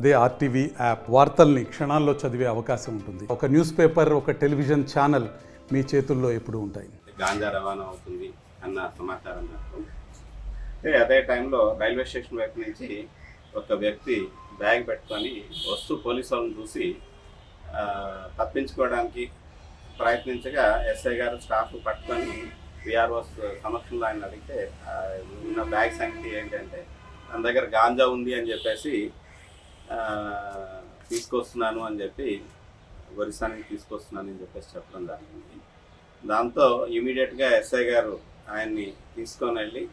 అదే RTV app వార్తల్ని క్షణాల్లో చదివే అవకాశం ఉంటుంది. ఒక న్యూస్ పేపర్, ఒక టెలివిజన్ ఛానల్ మీ చేతుల్లో ఎప్పుడూ ఉంటాయి. గాంజా రవాణా అవుతుంది అన్న సమాచారం నాకు. అదే టైంలో రైల్వే స్టేషన్ వైపు నుంచి ఒక వ్యక్తి బ్యాగ్ పెట్టుకొని వస్తూ పోలీసు వాళ్ళని చూసి తప్పించుకోవడానికి ప్రయత్నించగా ఎస్ఐ గారు స్టాఫ్ పట్టుకొని విఆర్ఓస్ సమక్షంలో ఆయన అడిగితే ఉన్న బ్యాగ్ సంగతి ఏంటంటే మన దగ్గర గాంజా ఉంది అని చెప్పేసి తీసుకొస్తున్నాను అని చెప్పి ఒరిస్సా నుంచి తీసుకొస్తున్నాను అని చెప్పేసి చెప్పడం జరిగింది. దాంతో ఇమీడియట్గా ఎస్ఐ గారు ఆయన్ని తీసుకొని వెళ్ళి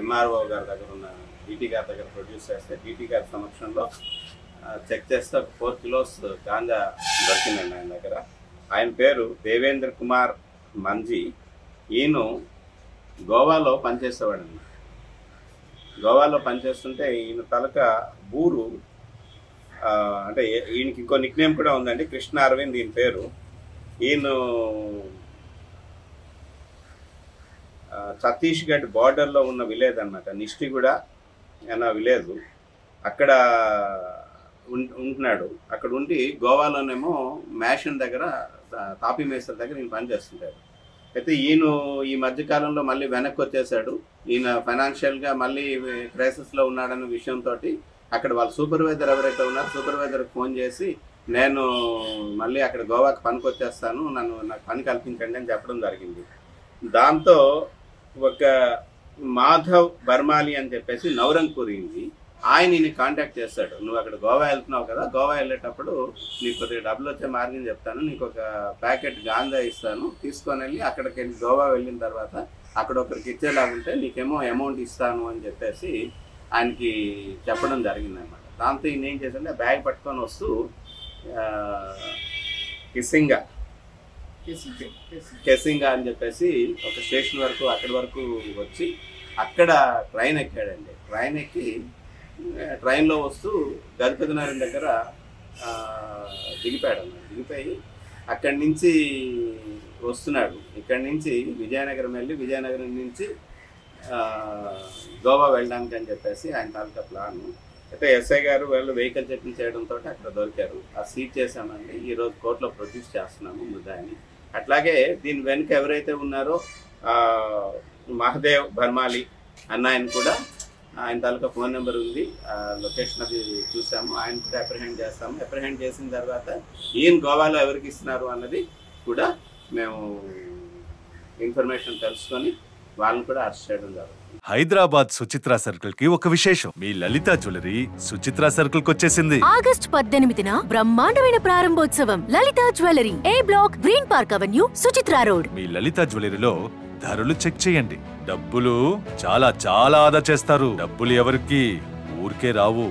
ఎంఆర్ఓ గారి దగ్గర ఉన్న డీటీ గారి దగ్గర ప్రొడ్యూస్ చేస్తే డీటీ గారి సమక్షంలో చెక్ చేస్తే 4 కిలోస్ గాంజా దొరికిందండి ఆయన దగ్గర. ఆయన పేరు దేవేంద్ర కుమార్ మంజీ. ఈయన గోవాలో పనిచేసేవాడండి. గోవాలో పనిచేస్తుంటే ఈయన తలక బూరు, అంటే ఈయనకి ఇంకో నిక్ నేమ్ కూడా ఉందండి, కృష్ణ అరవింద్ ఈయన పేరు. ఈయన ఛత్తీస్గఢ్ బార్డర్లో ఉన్న విలేజ్ అన్నమాట, నిష్టిగూడ అన్న విలేజ్. అక్కడ ఉంటున్నాడు. అక్కడ ఉండి గోవాలోనేమో మ్యాషన్ దగ్గర, తాపీ మేస్త్రి దగ్గర ఈయన పనిచేస్తుంటాడు. అయితే ఈయన ఈ మధ్యకాలంలో మళ్ళీ వెనక్కి వచ్చేసాడు. ఈయన ఫైనాన్షియల్గా మళ్ళీ క్రైసిస్లో ఉన్నాడన్న విషయంతో అక్కడ వాళ్ళ సూపర్వైజర్ ఎవరైతే ఉన్నారో సూపర్వైజర్కి ఫోన్ చేసి నేను మళ్ళీ అక్కడ గోవాకి పనికి వచ్చేస్తాను, నాకు పని కల్పించండి అని చెప్పడం జరిగింది. దాంతో ఒక మాధవ్ బర్మాలి అని చెప్పేసి నవరంగ్పూరింది, ఆయన ఈయన కాంటాక్ట్ చేస్తాడు. నువ్వు అక్కడ గోవా వెళ్తున్నావు కదా, గోవా వెళ్ళేటప్పుడు నీకు కొద్దిగా డబ్బులు వచ్చే మార్గం చెప్తాను, నీకు ఒక ప్యాకెట్ గాంజా ఇస్తాను, తీసుకొని వెళ్ళి అక్కడికి వెళ్ళి గోవా వెళ్ళిన తర్వాత అక్కడ ఒకరికి ఇచ్చేలాగుంటే నీకేమో అమౌంట్ ఇస్తాను అని చెప్పేసి ఆయనకి చెప్పడం జరిగింది అనమాట. దాంతో ఈయన ఏం చేశాడంటే బ్యాగ్ పట్టుకొని వస్తూ కెసింగా అని చెప్పేసి ఒక స్టేషన్ వరకు, అక్కడి వరకు వచ్చి అక్కడ ట్రైన్ ఎక్కాడండి. ట్రైన్ ఎక్కి ట్రైన్లో వస్తూ గజపతినగరం దగ్గర దిగిపోయాడు అన్నమాట. దిగిపోయి అక్కడి నుంచి వస్తున్నాడు. ఇక్కడి నుంచి విజయనగరం వెళ్ళి విజయనగరం నుంచి గోవా వెళ్ళడానికి అని చెప్పేసి ఆయన తాలూకా ప్లాన్. అయితే ఎస్ఐ గారు వాళ్ళు వెహికల్ చెకింగ్ చేయడంతో అక్కడ దొరికారు. ఆ సీజ్ చేశామండి. ఈరోజు కోర్టులో ప్రొడ్యూస్ చేస్తున్నాము ముద్దాయిని. అట్లాగే దీని వెనుక ఎవరైతే ఉన్నారో మహదేవ్ బర్మాలి అన్న ఆయన కూడా, ఆయన తాలూకా ఫోన్ నెంబర్ ఉంది, లొకేషన్ అది చూసాము. ఆయన కూడా అప్రిహెండ్ చేస్తాము. అప్రిహెండ్ చేసిన తర్వాత ఈయన గోవాలో ఎవరికి ఇస్తున్నారు అన్నది కూడా మేము ఇన్ఫర్మేషన్ తెలుసుకొని వాళ్ళని కూడా అరెస్ట్ చేయడం జరుగుతుంది. హైదరాబాద్ సుచిత్ర సర్కిల్ కి ఒక విశేషం. మీ లలిత జ్యువెలరీ సుచిత్ర సర్కిల్ కి వచ్చేసింది. ఆగస్ట్ 18న బ్రహ్మాండమైన ప్రారంభోత్సవం. Lalitha jewellery, A block, green park avenue, Suchitra road. మీ లలిత జ్యువెలరీలో ధరలు చెక్ చేయండి. డబ్బులు చాలా చాలా ఆదా చేస్తారు. డబ్బులు ఎవరికి ఊరికే రావు.